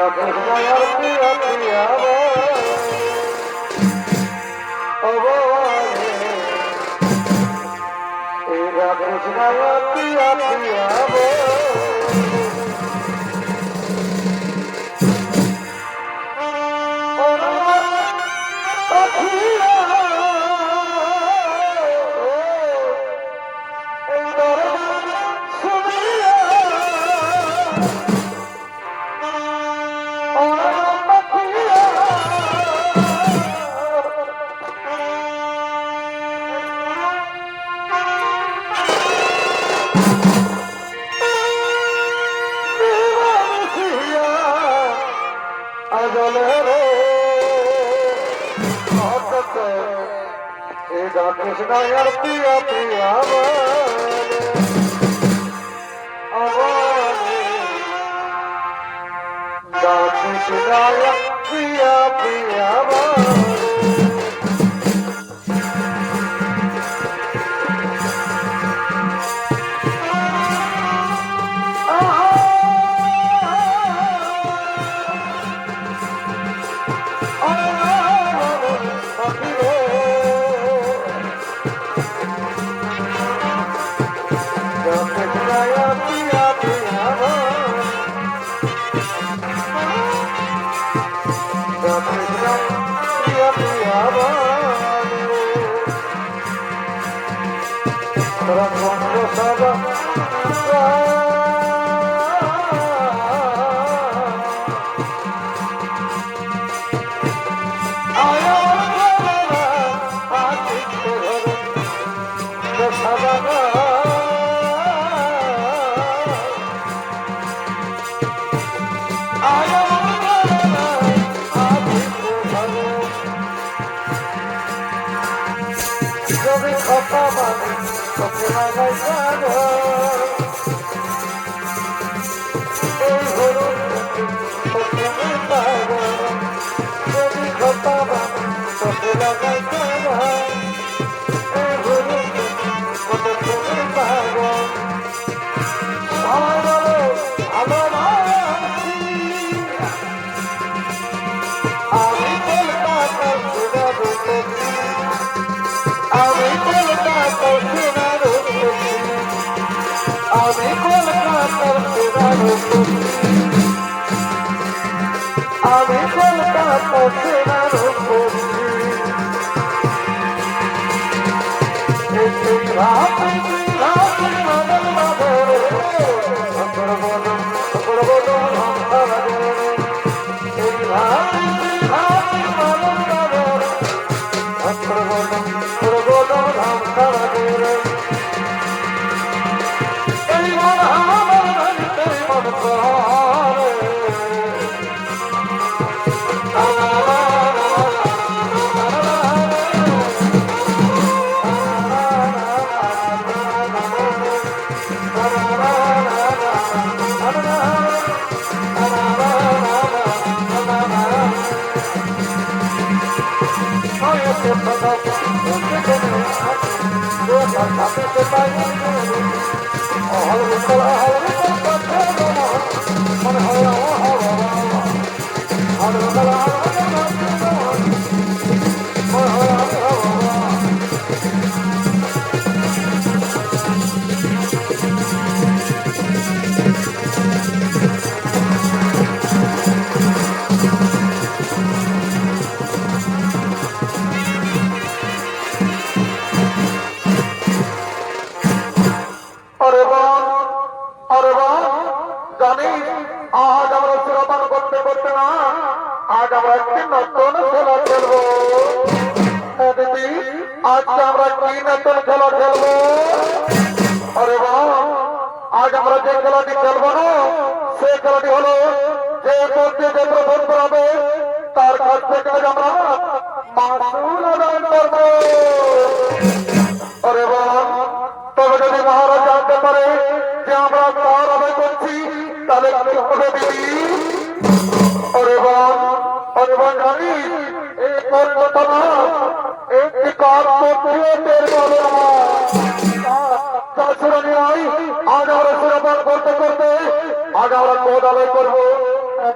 কৃষ্ণায়ার প্রিয়া প্রিয়া কৃষ্ণায়ার প্রিয়া প্রিয়া কৃষ্ণায়ার প্রিয়া প্রিয়া কৃষ্ণায়ার প্রিয়া প্রিয়া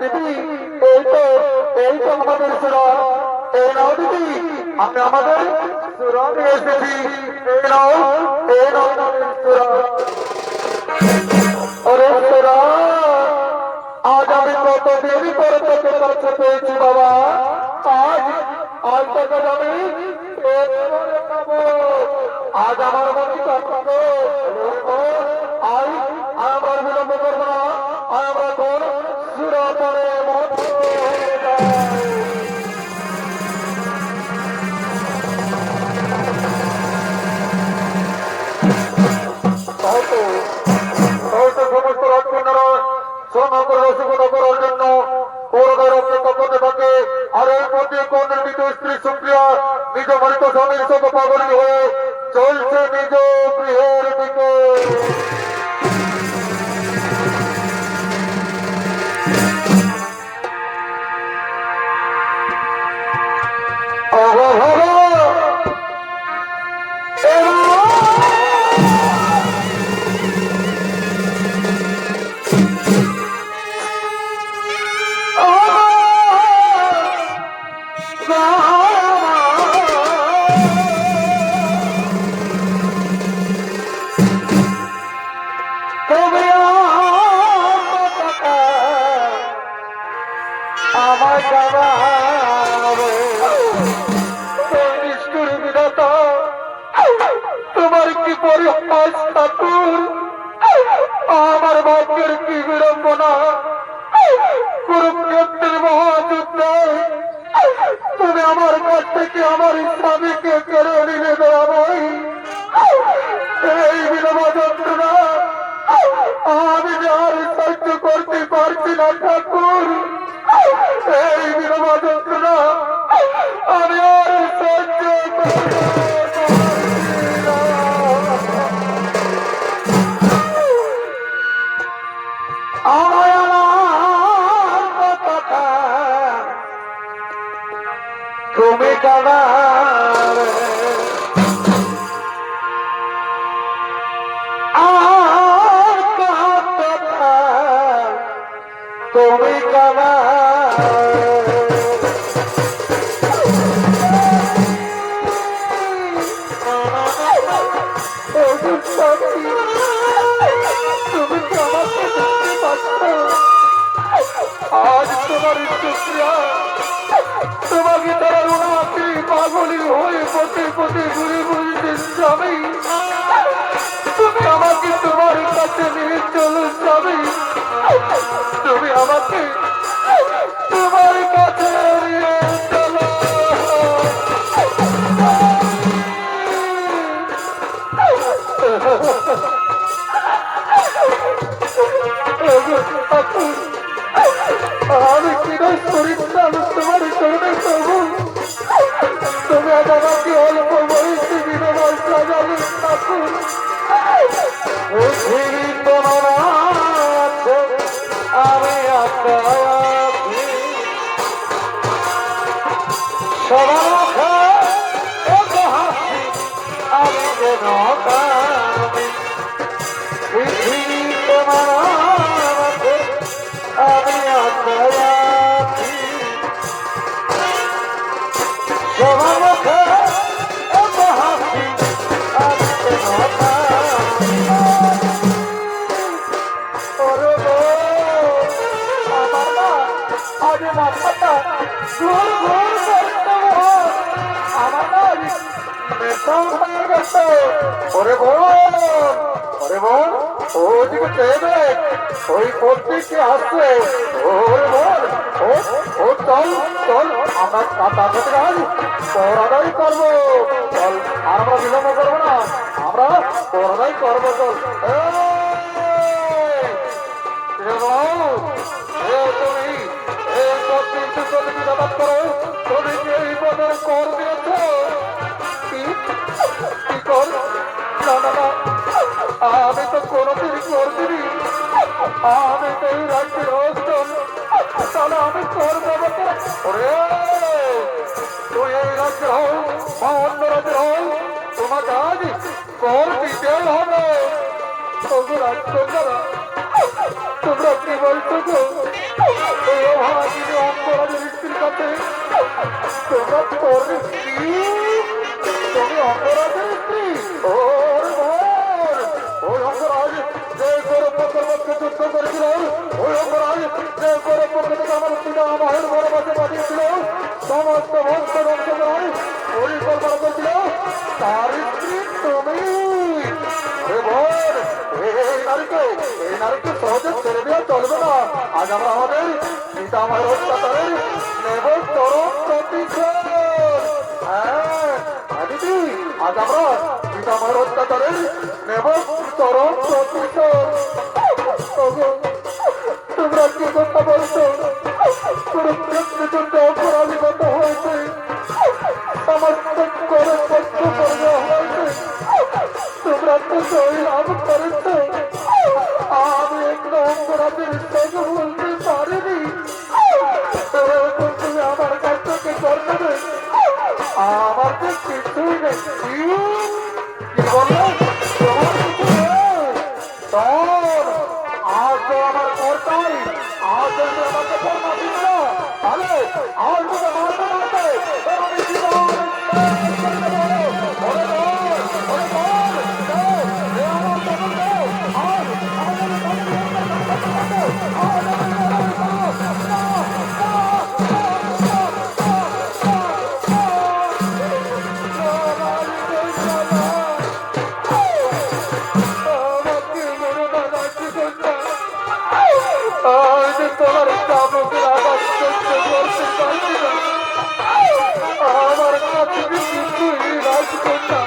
দিদি এই তো আমাদের সুরা, এই নাও দিদি, আমি আমাদের সুরা নিয়ে এসেছি, এই নাও আমাদের সুরা। ওরে সুরা, আজ আমি কত দেরি করে তোকে কাছে পেয়েছি বাবা, আজ তোকে আমি পেট ভরে খাবো। আজ আমার মনে থাকবে, আজ আমার বিলম্ব করবো না, আমরা কোন সুরা পরে সমস্ত রাজকন্যারা শ্রমা করে রসিকতা করার জন্য পৌরদের অপেক্ষা করতে থাকে। আর এই মধ্যে কন্যার মৃত স্ত্রী সুপ্রিয়া নিজ মৃত স্বামীর সাথে পাগলিত হয়ে চলছে নিজ গৃহের দিকে। তোমার কি পরিহাস ঠাকুর, আমার ভাগ্যের কি বিড়ম্বনা। কুরুক্ষেত্রের মহাযুদ্ধে তুমি আমার কাছ থেকে আমার স্বামীকে কেড়ে নিলে দয়াময়। এই বিধবা যন্ত্রণা আমি আর সহ্য করতে পারছি না ঠাকুর, এই বিধবা যন্ত্রণা আমি আর সহ্য করতে তুমি কাবার আর কথা তুমি কাবার তুমি কি আমাকে দেখতে পাচ্ছ? আজ তোমার সুপ্রিয়া তোমাকে তারা রুনাতি পাগলি হয়ে পথে পথে ঘুরে ঘুরতে স্বামী, তুমি আমাকে তোমার কাছে নিয়ে চলো স্বামী, তুমি আমাকে তোমার কাছে নিয়ে চলো। আমি কিনা শরীরটা তোমার শরীরে করবো, তুমি আমাকে অল্প বয়সে বিধবা সাজালে ঠাকুর। আমি সবার হাসি আমি যেন পৃথিবী তোমার আমি আছি সবার মুখে হাসি আমি আমার না আজ মাথাটা ঘুর ঘুর করতে আমার না নেশাও হয়ে গেছে। ওরে বোন ওদিকে চেয়ে দেখ, ওই পত্রিকে আসছে। ওরে বোন ও চল চল আমরা তাড়াতাড়ি পড়াদাই করবো, চল আর আমরা বিলম্ব করবো না, আমরা পড়াদাই করবো। চল তুমি এই সব কিন্তু চলে বিদাবাদ করো, তুমি কি এই পদের কর দিয়েছ? কি কর? না না না, আমি তো কোনোদিনই করবিনি, আমি তো এই রাজ্যের অষ্টম, তাহলে আমি করবো। ওরে তুই এই রাজ্যের হও বা অন্য রাজ্যের হও, তোমাকে আজ কর দিতেই হবে। রাজকন্যারা তোমরা কি বলছো গো? এই অভাগিনী অঙ্গরাজের স্ত্রীর কাছে তোমরা তোর স্ত্রী, তুমি অঙ্গরাজের স্ত্রী? ওর বোন, ওই অঙ্গরাজ যে গৌরব পক্ষে যুদ্ধ করেছিল, ওই অঙ্গরাজ যে গৌরব পক্ষ থেকে আমার পিতা মায়ের বড় বাসে পাঠিয়েছিল, সমস্ত বংশ ধ্বংস করার পরিকল্পনা করেছিল, তার স্ত্রী তুমি। এই নারীকে সহজে ছেড়ে দেওয়া চলবে না। আজ আমরা আমাদের পিতা মায়ের অত্যাচারের নেব চরম প্রতিশোধ। হ্যাঁ দিদি, আজ আমরা পিতা মায়ের অত্যাচারের নেব চরম প্রতিশোধ। তোমরা কি কথা বলছো? কুরুক্ষেত্রে যুদ্ধে অপরাধীগত হয়েছে, সমস্ত করে পক্ষ করে দেওয়া হয়েছে, তোমরা তো জয় লাভ করেছো। আমি একটু অপরাধের সঙ্গে বলতে পারিনি, তুমি আমার কাছ থেকে করতে দেবে, আমার তো কিছুই নেই। কি বললো? তোমার কিছু নেই? আজ তো আমার কর্তাই, আজ যদি আমাকে কর্মা দিল না, তাহলে আজ তোকে মারতে মারতে আমি জীবন তোমার চাবুকের আঘাত সহ্য করতে পারছি না। আমার কাছে কিছুই রাখবে না।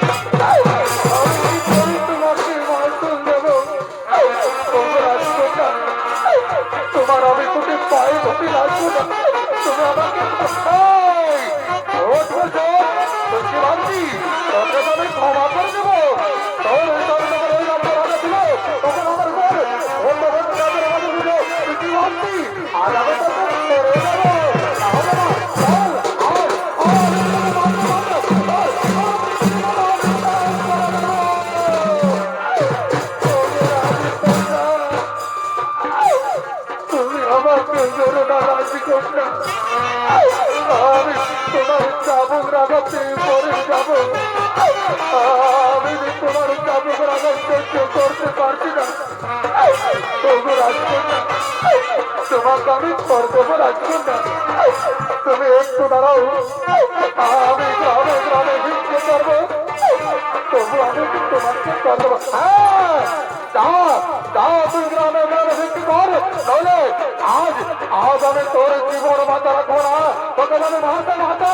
আমি কি করে তোমাকে মাসুল দেব? রাখবো না, তোমার আমি তোকে পায়ে ধরে রাখবো না। তুমি আমাকে আমি ক্ষমা করে দেবো। তোর ওই তখন ওই অপরাধ ছিল, তখন আমার ঘর অন্য বন্ধুদের আমাদের বুঝো তুই কি ভাবছি? আজ আমি তোকে ছেড়ে দেবো। তাহলে না, চল, তুমি আমাকে জোরে না রাজি করবে। আমি তোমার চাবুক রাগাতে পরে যাব। আমি তোমার চাবুক রাগাত সহ্য করতে পারছি না। তবু রাখবো না, তোমাকে আমি করবো রাখবো না। তুমি একটু দাঁড়াও, আমি গ্রামে গ্রামে ভিক্ষে করবো, তবু আমি তোমাকে করবো। হ্যাঁ, তুমি গ্রামে গ্রামে ভিক্ষে কর, নইলে আজ আজ আমি তোর জীবন বাঁচা রাখবো না। তোকে আমি মারতে মারতে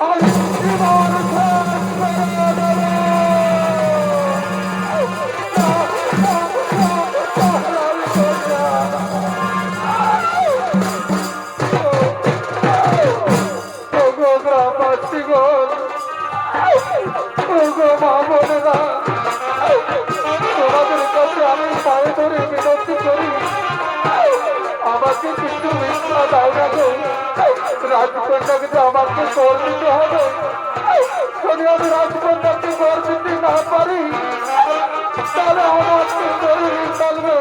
আমি জীবন তোমাদের কাছে আমি পায়ে ধরে বিনতি করি, আমাকে কিছু মিথ্যা দাও না গো। রাজকন্যাকে যে আমাকে কর দিতে হবে, যদি আমি রাজকন্যাকে কর দিতে না পারি, তাহলে আমাকে ধরে চলবে।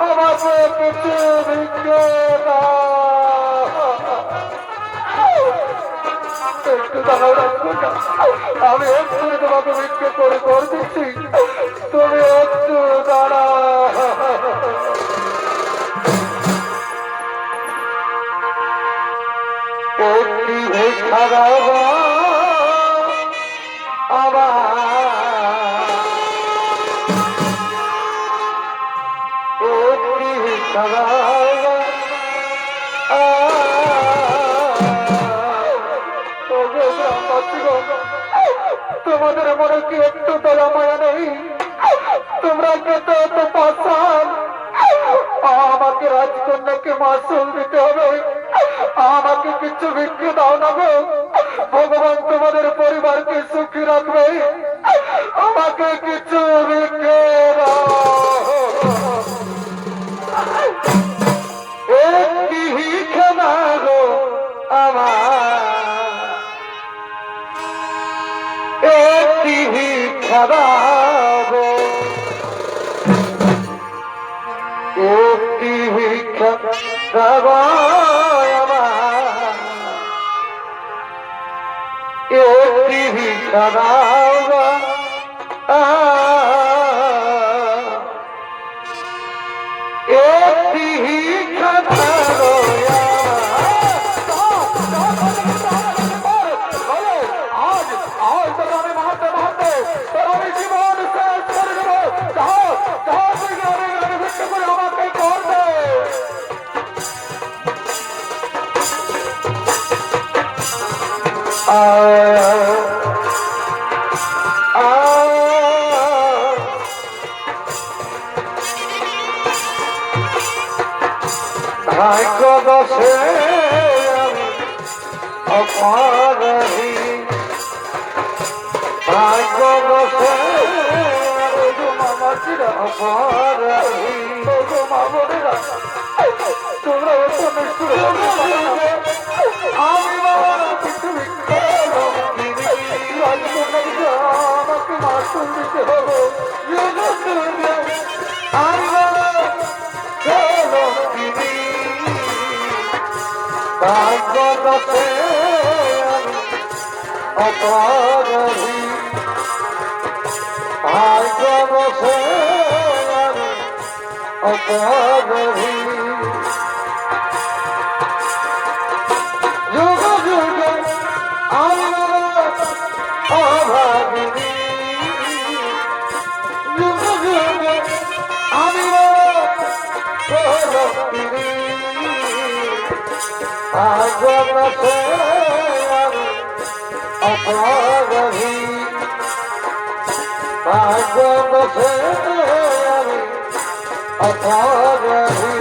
আমাকে কিছু ভিক্ষে একটু দাঁড়াও রাজকন্যা, আমি একটু তোমাকে ভিক্ষে করে কর দিচ্ছি, তুমি একটু দাঁড়াও। একটি ভিক্ষা দাও আবার, একটি ভিক্ষা দাও। তোমাদের মনে কি একটু দয়া মায়া নেই? তোমরা খেতে এত পাশান, আমাকে রাজকন্যাকে মাসুল দিতে হবে, আমাকে কিছু ভিক্ষে দাও না গো। ভগবান তোমাদের পরিবারকে সুখী রাখবে, আমাকে কিছু ভিক্ষে দাও। একটি ভিক্ষে না গো আমার, একটি ভিক্ষা দাও গো। দাঁড়াও একটি কথা রয়া আজ আজ তোর আমি মারতে মারতে তোর আমি জীবন শেষ করে দেবো যাও যাও তুই গ্রামে গ্রামে ভিক্ষা করে আমাকে করবে ভাগ্য দশে আমি অপরাধী ভাগ্য দশে অপরাধী তোমরা আমি আমাকে মাসুল দিতে হবে আমি ভাগ্য দশে অপরাধী ভাগ্য দশে অপরাধী যুগ যুগ আমি অভাগিনী যুগ যুগ আমি ভাগবতে অপরাধী ভাগবতে অপরাধী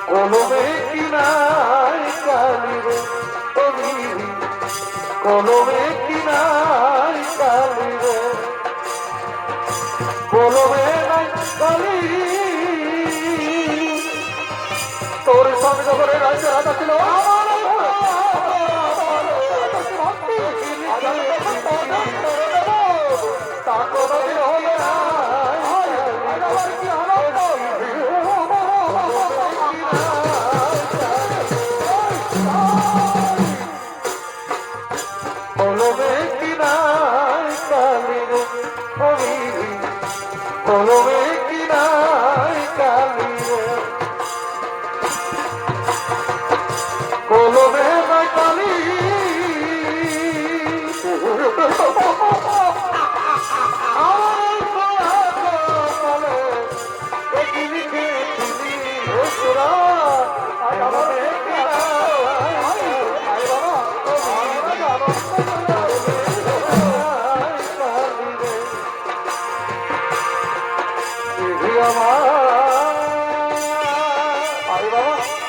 কলমে কিনাই কালি রে কলমে কিনাই কালি রে কলমে নাই কালি তোর স্বামী যখন রাজ্যে রাজা ছিল তার কোনদিন হবে না কলমে কিনাই কালি রে কলমে কিনাই কালি রে কলমে নাই কালি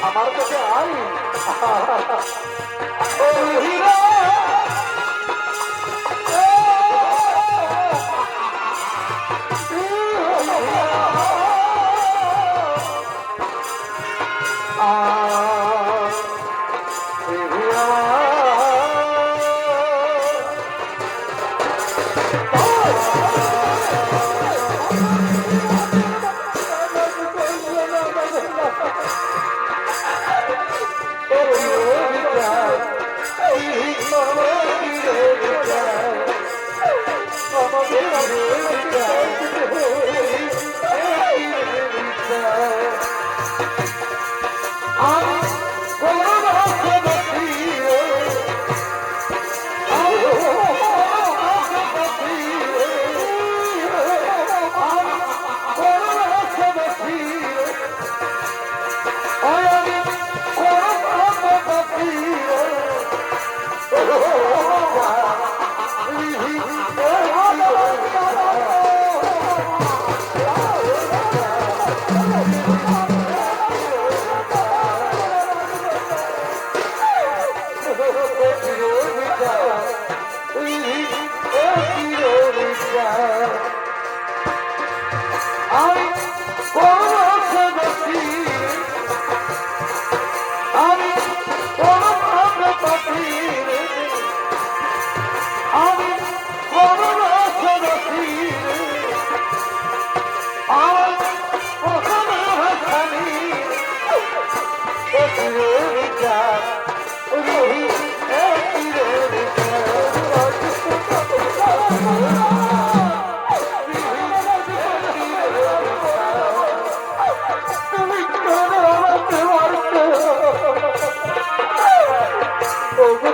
আমার কাছে আই Oh,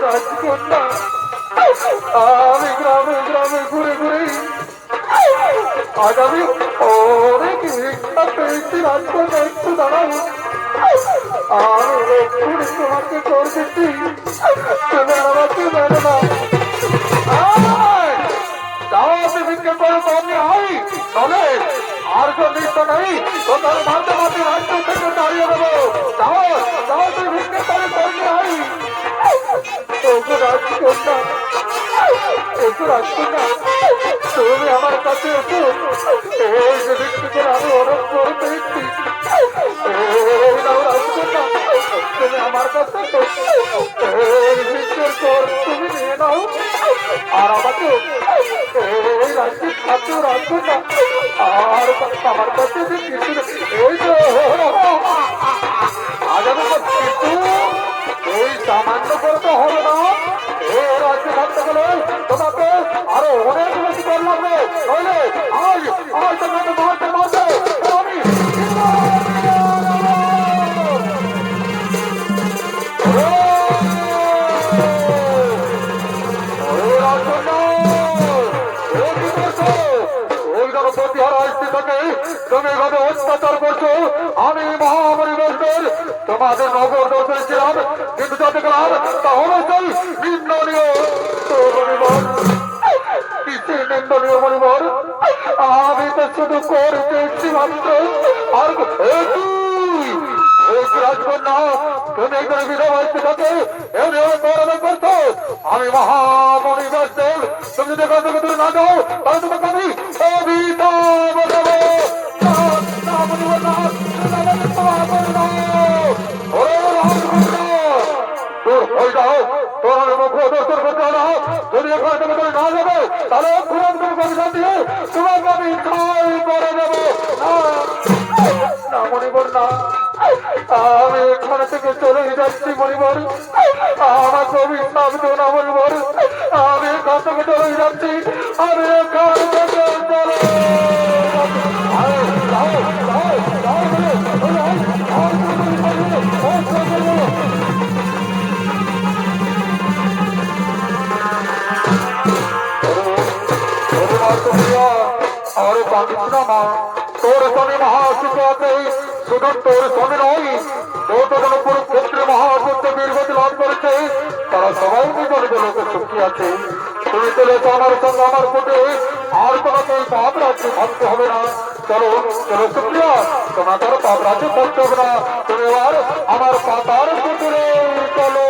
রাজকন্যা আমি গ্রামে গ্রামে ঘুরে ঘুরে আজ আমি অনেক ভিক্ষা পেয়েছি রাজকন্যা একটু দাঁড়াও আমি এক্ষুনি তোমাকে করে দিচ্ছি তুমি আমাকে মেরো না যাও আপনি ভিক্ষা করে পাবনি আই তবে আর কোন নিত্য নেই তো তার মাঝে মাঝে রাজ্য থেকে দাঁড়িয়ে দেবো যাও যাও তুই ভিক্ষা করে পাবনি আই ওকে রাজকন্যা একটু রাজকন্যা তুমি আমার কাছে এসো এই যে ভিক্ষা করে আমি অনেক করে পেয়েছি এই নাও রাজকন্যা তুমি আমার কাছে এই ভিক্ষার পর তুমি নিয়ে নাও আর আমাকে এই রাজ্যের খাদ্য রাখবো না আর আমার কাছে যে কিছু এই তো আজ আমি কিন্তু এই সামান্য করে তো হবে না এই রাজ্য থাকতে গেলে তোমাকে আরো অনেক বেশি কর লাগবে নইলে আজ আজ তোমাকে মারতে মারতে আমি অত্যাচার করছো আমি মহাপরিবেশের তোমাদের নগর দোষের ছিলাম কিন্তু যাতে গেলাম তা অবশ্যই নিন্দনীয় কিসের নিন্দনীয় মনিবর আমি তো শুধু করতেছি মাত্র আর রাজকন্যা তুমি একজন বিধবা থাকে এমনি করছো আমি মহাপরিবেশের তুমি যদি এখান থেকে দূরে না যাও তাহলে তোমাকে আমি অভিশাপ দেবো যদি এখান থেকে তুমি না যাবে তাহলে তোমাকে আমি ছাই করে দেবো না মনিবর না আমি এখানে থেকে চলে যাচ্ছি মনিবর আমাকে অভিশাপ দেবো না মনিবর আমি এখান থেকে চলে যাচ্ছি আমি এখান থেকে চলে আরে পাকিস না মা তোর স্বামী মহাসুখ আছে শুধু তোর স্বামী নয় যত জন কুরুক্ষেত্রে মহাযুদ্ধে বীরগতি লাভ করেছে তারা সবাই নিজের লোকে সুখী আছে তুমি চলেছ আমার সঙ্গে আমার কোটে আর তোমাকে এই পাপ রাজ্যে ভাবতে হবে না চলো চলো শুক্রিয়া তোমাকে আর পাপ রাজ্যে থাকতে হবে না তুমি আর আমার পাতার কুটুরে চলো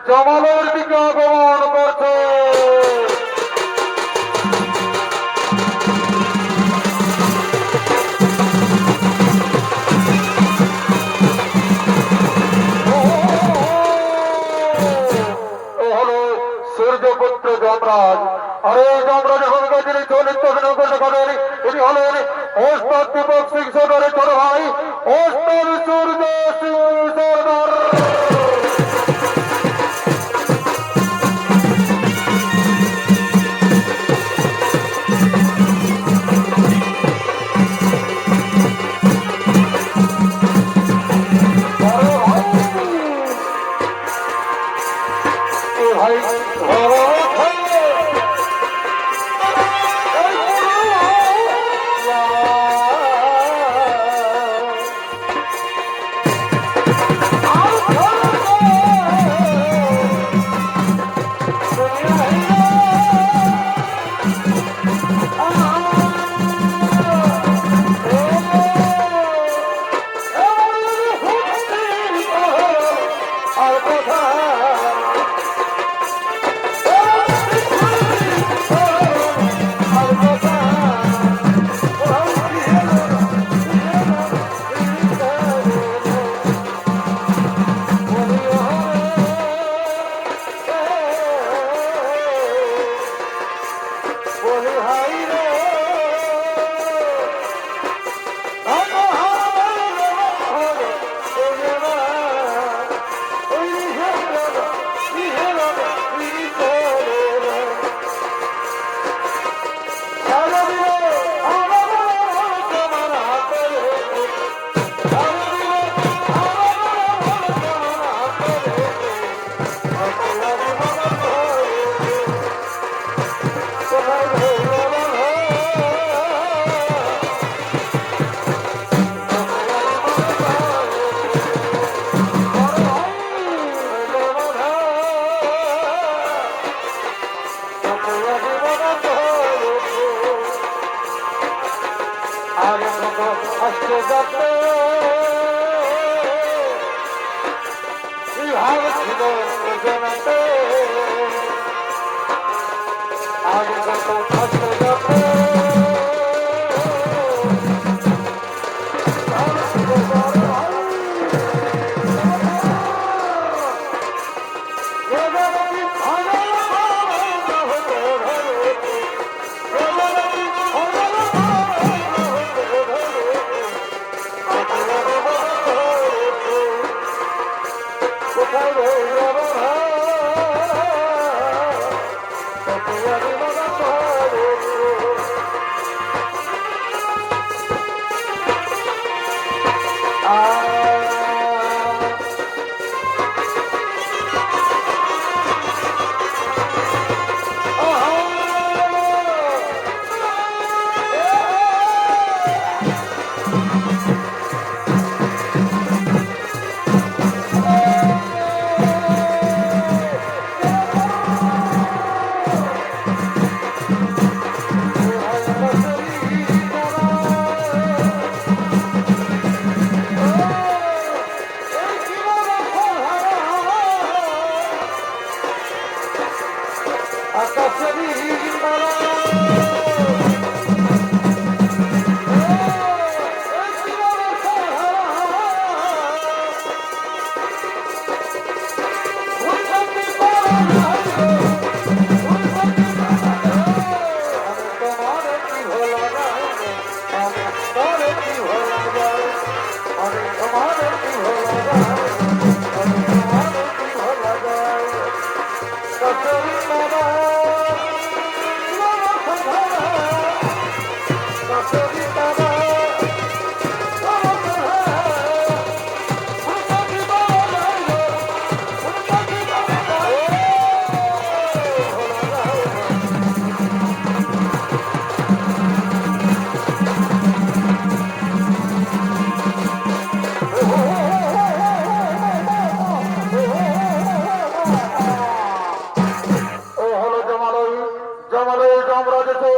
জমালের দিকে আগমন করছে সূর্যপুত্র যমরাজ আরে যমরাজ এখনকার যিনি চলিত দেখাবেন তিনি হলেন ওস্তাদ দীপক সিং সর্দারের ছোট ভাই ওস্তাদ সূর্য সিং সর্দার জগতে আজ কত কষ্ট যাবে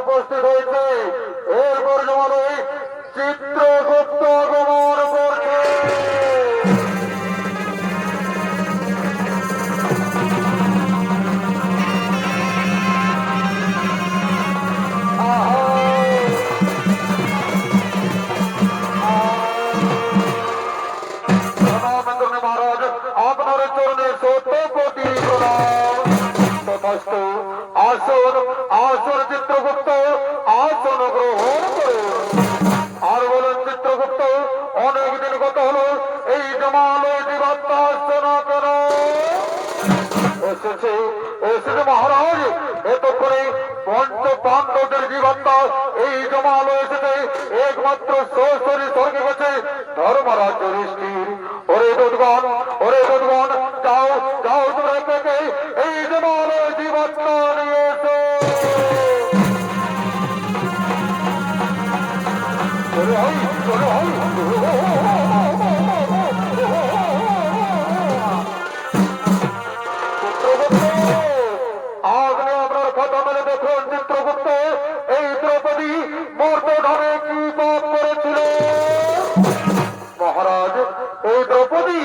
উপস্থিত হয়েছে এরপর যেমন ওই চিত্রগুপ্ত আগমন করছে মহারাজ আপনার চরণে শত কোটি প্রণাম তথাস্তু আসন আসন চিত্রগুপ্ত আসন গ্রহণ করুন আর বলেন চিত্রগুপ্ত অনেকদিন কত হলো এই জমালয় জীবাত্মা আসছে না কেন এসেছে এসেছে মহারাজ এতক্ষণে পঞ্চ পাণ্ডবদের জীবাত্মা এই জমালয় এসেছে একমাত্র সরাসরি স্বর্গে গেছে ধর্মরাজ যুধিষ্ঠির ওরে দুর্গণ যাও যাও তোমরা থেকে এই জমালয় জীবাত্মা নিয়ে এসো আপনি আপনার কথা মেলে দেখুন চিত্রগুপ্ত এই দ্রৌপদী মর্তধামে কি পাপ করেছিল মহারাজ এই দ্রৌপদী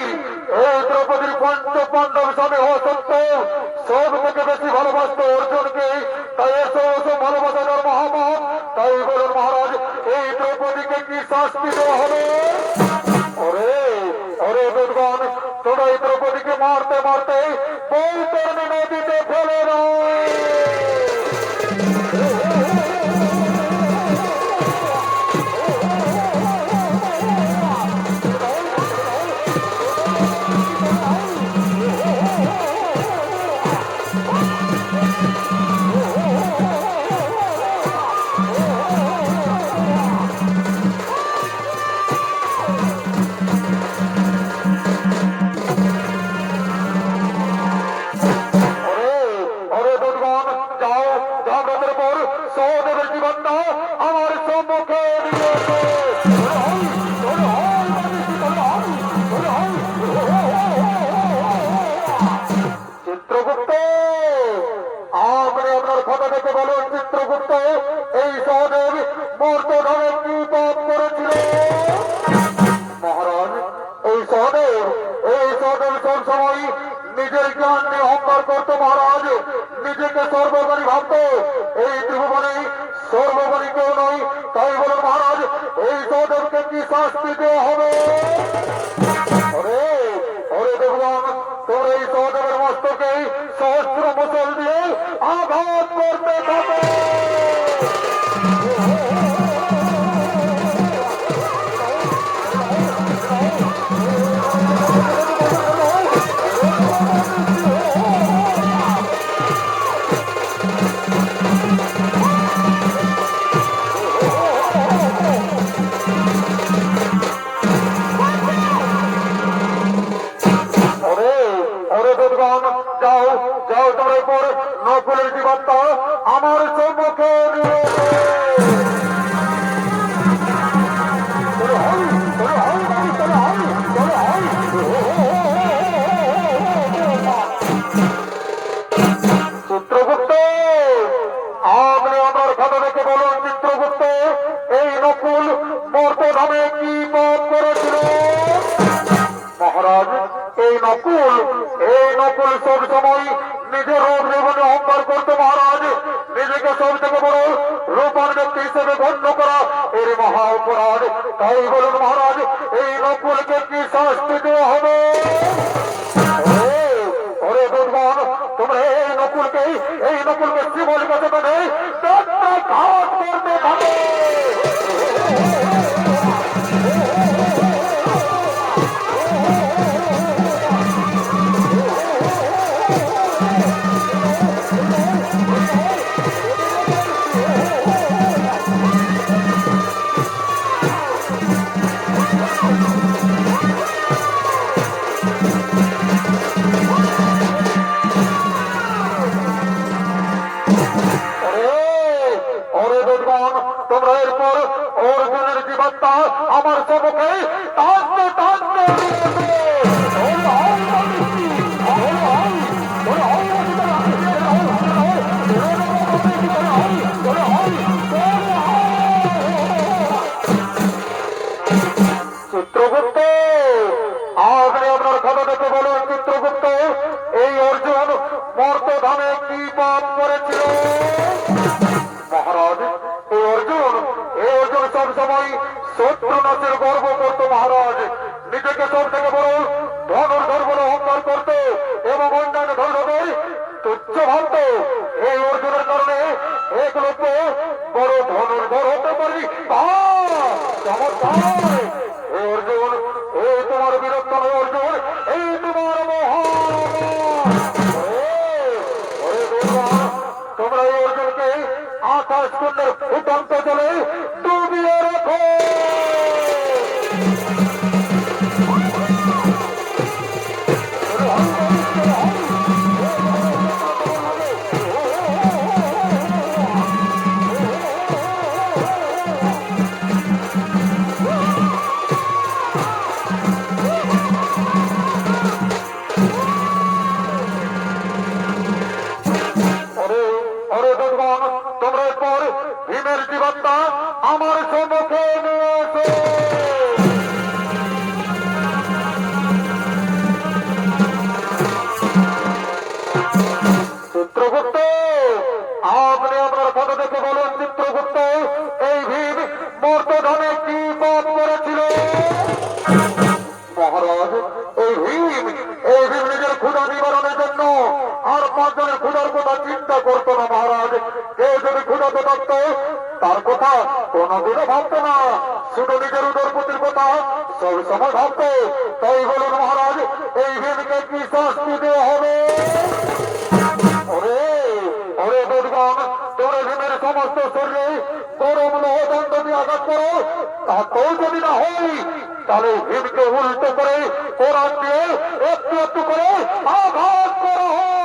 অহংকার করতো মহারাজ, নিজেকে সর্বজ্ঞানী ভাবতো। এই ত্রিভুবনে সর্বজ্ঞানী কেউ নয়। তাই বলুন মহারাজ, এই সহদেবকে কি শাস্তি দেওয়া হবে? ওরে ওরে দেবগণ, তোর এই সহদেবের মস্তকে সহস্র মুসল দিয়ে আঘাত করতে থাকে। যাও যাও, তোর উপর নকুলের জীবাত্মা আমার সম্মুখে নিয়ে চিত্রগুপ্ত, আপনি আমার কথা দেখে বলুন চিত্রগুপ্ত, এই নকুল মর্তধামে কি পাপ করেছিল? মহারাজ, এই নকুল সব সময় নিজের রূপ জীবনে অহংকার করতো মহারাজ। নিজেকে সব থেকে বড় রূপার ব্যক্তি হিসেবে গণ্য করা এর মহা অপরাধ। তাই বলুন মহারাজ, এই নকুলকে কি শাস্তি দেওয়া হবে? ওরে দুর্গণ, তোমরা এই নকুলকে শ্রীবল কাছে পেলে ঘাত করতে থাকে। তোমরা এরপর অর্জুনের জীবাত্মা আমার সম্মুখে টানতে টানতে চিত্রগুপ্ত, আপনি আপনার কথা দেখে বলুন চিত্রগুপ্ত, এই অর্জুন মর্তধামে কি পাপ করেছিল? মহারাজ, এই অর্জুন সব সময় শত্রু নাচের গর্ব করতো মহারাজ। নিজেকে সব থেকে বড় ধনুর্ধর বলে অহংকার করতো এবং অন্যান্য ধর্মদের তুচ্ছ ভাবত। এই অর্জুনের কারণে এক লোক বড় ধনুর্ধর হতে পারি। চমৎকার! এই অর্জুন, এই তোমার বীরত্ব নয় অর্জুন, এই তোমার তোমরা এই অর্জুনকে আকাশ কুণ্ডের ফুটন্ত জলে ডুবিয়ে রাখো। তোমরা এরপর ভীমের জীবাত্মা আমার সম্মুখে নিয়ে এসো। চিত্রগুপ্ত, আপনি আপনার পদ দেখে বলুন চিত্রগুপ্ত, এই ভীম মর্তধামে কি পাপ করেছিল? মহারাজ, এই ভীম নিজের ক্ষুধা নিবারণের জন্য আর 5 জনের ক্ষুধার কথা চিন্তা করতো না মহারাজ। কেউ যদি ক্ষুধা থাকত তার কথা কোনদিনও ভাবতো না, শুধু নিজের উদরপতির কথা সব সময় ভাবতো। তাই বলুন মহারাজ, এই ভীমকে কি শাস্তি দেওয়া হবে? ওরে ওরে দুর্গণ, তোমরা ভীমের সমস্ত শরীরে গরম লোহদণ্ড দিয়ে আঘাত করো, তাতেও যদি না হয় তাহলে ভীমকে উল্টো করে কোরআন দিয়ে একটু একটু করে আঘাত করা হয়।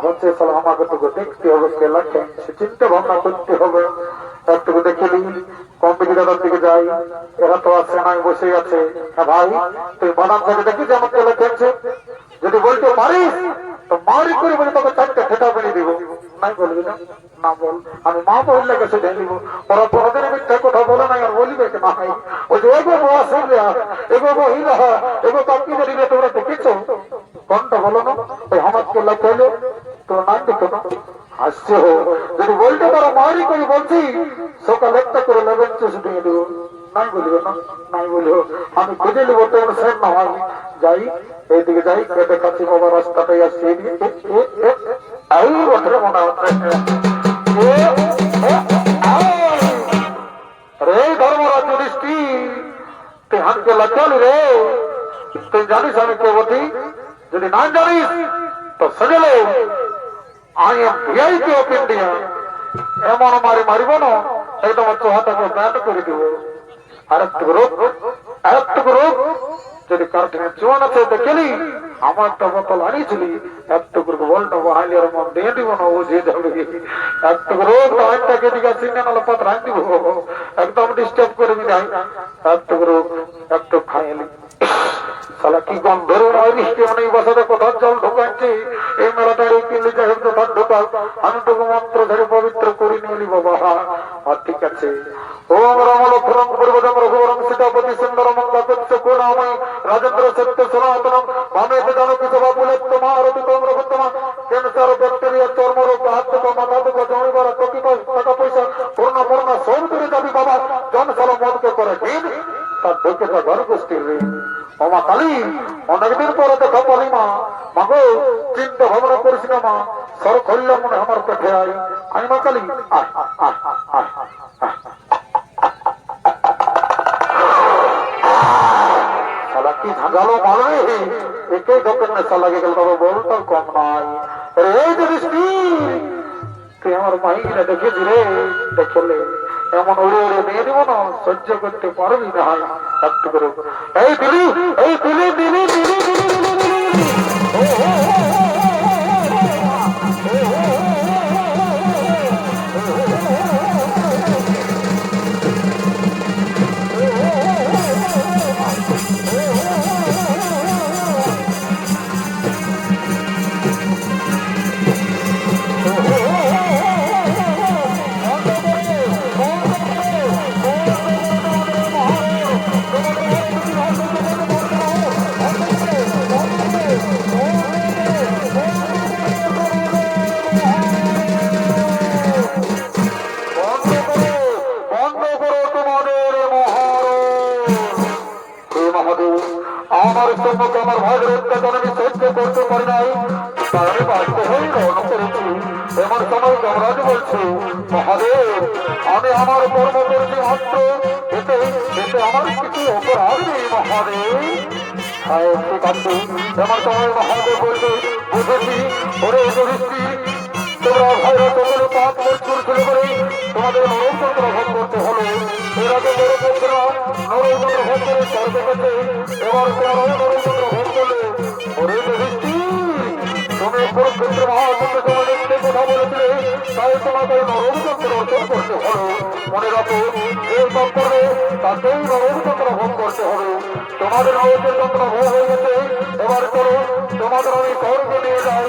হচ্ছে সালা আমাকে তোকে দেখতে হবে কেলাকে সে চিন্তা ভাবনা করতে হবে একটু দেখে নি কম্পিউটারের দিকে যাই এরা তো আছে নাই বসে আছে হ্যাঁ ভাই তুই বাদাম থেকে দেখি যে আমার কেলা খেলছে যদি বলতে পারিস তো মারি করে বলে তোকে চারটে ঠেটা বেরিয়ে দিব নাই বলবি না না বল আমি মা বললে গেছে ঢেলিব ওরা কোনোদিন মিথ্যা কথা বলে নাই আর বলিবে কি না ওই যে এগো বাবা শুনলিয়া এগো মহিলা এগো কাকি বেরিয়ে তোমরা দেখেছো কোনটা বলো না ওই আমার কেলা খেলে তোর নাম দেখো না আসছে যদি বলতে পারো মারি করে বলছি সকাল একটা করে লেবেন চুষ দিয়ে দেবো নাই বলিব না নাই বলিব আমি খুঁজে নিব তোমার সেন না হয় যাই এইদিকে যাই কেটে কাছে বাবা রাস্তাটাই আসছে এই বছরে মনে হচ্ছে রে ধর্মরাজ যুধিষ্ঠি তুই হানকে লজ্জালি রে তুই জানিস আমি কে বটি যদি না জানিস তো সজলে I am VIP of India. এমন মারি মারিব না একদম চোহাটাকে ব্যান্ড করে দিব আরেকটু রোগ যদি কার্টুনে চুয়ান আছে দেখলি আমার একটা বোতল আনিছিলি একটুকু বলটা বহাইলে আর মন দিয়ে দিব না ও যে যাবে একটুকু রোগ আইনটাকে দিকে চিনে নালে পাত্র আন দিব একদম ডিস্টার্ব করে দিই একটুকু রোগ একটু খাইলি সালা কি গন্ধের বৃষ্টি অনেক বছরে কোথাও জল ঢোকাচ্ছে এই মেলাটা এই কিনলে যাই কোথাও ঢোকাও আমি তোকে মন্ত্র ধরে পবিত্র করে নিলি বাবা আর ঠিক আছে ওম রাম লক্ষ্মণ পূর্বতম রঘুবরম সীতাপতি সুন্দর মঙ্গলা কচ্ছ কোণাময় রাজেন্দ্র সত্য সনাতনম মামেত জানকী সভা পুলেত্তমা মারতি তোম রঘুত্তমা ক্যান্সার ব্যাকটেরিয়া চর্মরোগ হাত থেকে মাথা থেকে জমিবার টাকা পয়সা পূর্ণ সব করে যাবি বাবা জনসালা মদকে করে দিন তার ঢুকে যা ঘর গোষ্ঠীর ঋণ মা কালী অনেকদিন পরে দেখা পারি মা মাগো চিন্তা ভাবনা করিস না মা সর করলে মনে আমার পেটে আই আমি মা কালী সালা কি ঝাঁঝালো মারবে একেই দোকান নেশা লাগে গেল তবে বলতো কম নাই রে দৃষ্টি তুই আমার মাইকিনা দেখেছি রে দেখলে এমন উড়ে উড়ে নিয়ে দিব না সহ্য করতে পারবি না একটু করে এই দিলি আমার সম্মুখে আমার ভাইয়ের অত্যাচার আমি সহ্য করতে পারি নাই তাই আমি বাধ্য হয়ে রওনা করেছি এমন সময় যমরাজ বলছে মহাদেব আমি আমার কর্ম করেছি মাত্র এতে আমার কিছু অপরাধ নেই মহাদেব হ্যাঁ ঠিক আছে এমন সময় মহাদেব বলছে বুঝেছি ওরে যুধিষ্ঠি তোমরা ভাইরা সকলে পাপ মৃত্যুর ছেলে করে তোমাদের নরকতন্ত্র ভোগ করতে হলো এর আগে নরকতন্ত্র ভোগ করে স্বর্গে গেছে এবার তোমার নরকতন্ত্র ভোগ করলে ওরে যুধিষ্ঠি তুমি কুরুক্ষেত্র মহাযুদ্ধে তোমাদেরকে কথা বলেছিলে তাই তোমাকে নরকতন্ত্র অর্জন করতে হলো মনে রাখো এই পাপ করবে তাকেই নরকতন্ত্র ভোগ করতে হবে তোমাদের নরকতন্ত্র ভোগ হয়ে গেছে এবার করো তোমাদের আমি স্বর্গে নিয়ে যাই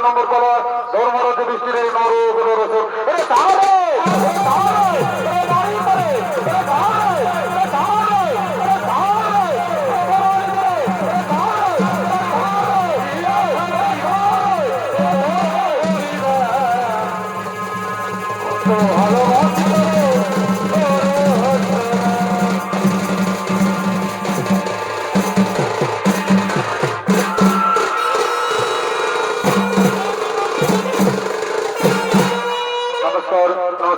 নম্বর পালা ধর্মরাজ্য দৃষ্টির নরসর নমস্কার নমস্কার।